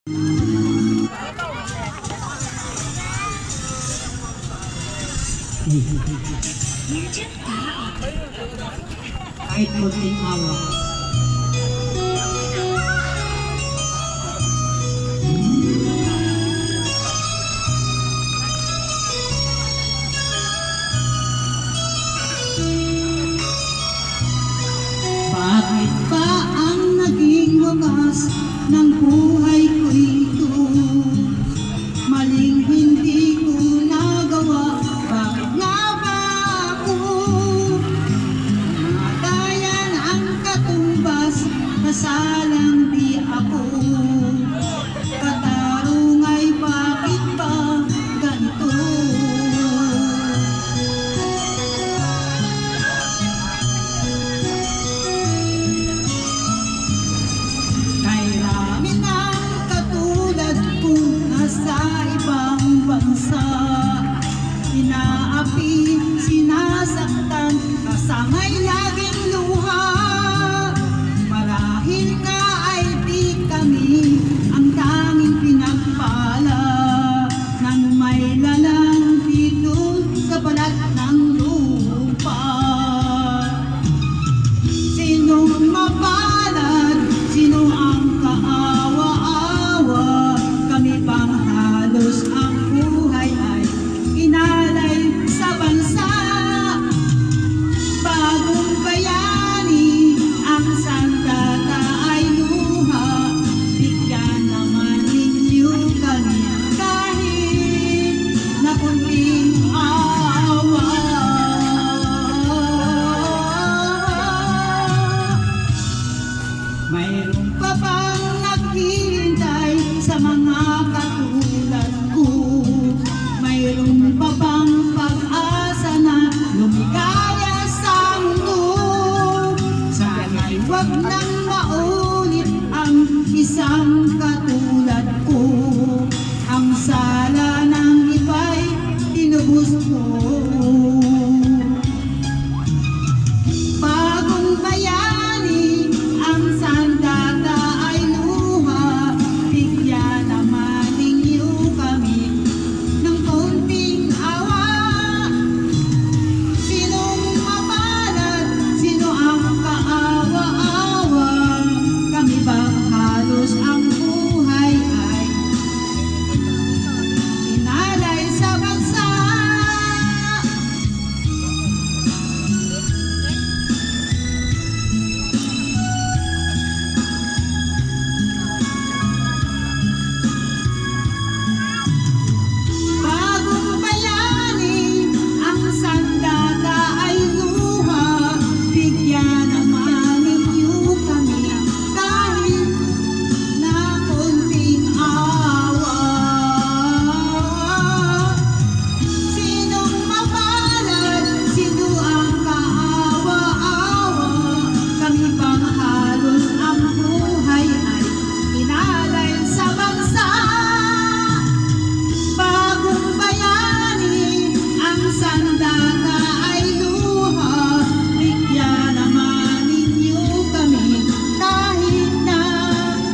Kahit munting awa. Bakit ba ang naging wakas ng buhay ko ito? Maling hindi ko nagawa, bakit nga ba ako? Matayan ang katumbas, kasalang di ako. Katarungay, bakit ba ganito? Kailangan ang katulad kong nasa ibang bansa, inaapi, sinasaktan, kasamay laging luha. Marahil ka ay di kami ang tanging pinagpala ng may lalang dito sa balat ng lupa. Sinong mapalad? Sino ang kaawa-awa? Kami pang halos ang buhay ay inalay sa bansa. Bagong bayani, ang sandata ay luha. Bigyan naman ninyo kami kahit na kunting awa. Mayroon pa bang naghihintay sa mga katulad ko? Mayroon pa bang pag-asa na lumigaya sa mundo? Sana'y wag nang maulit ang isang katulad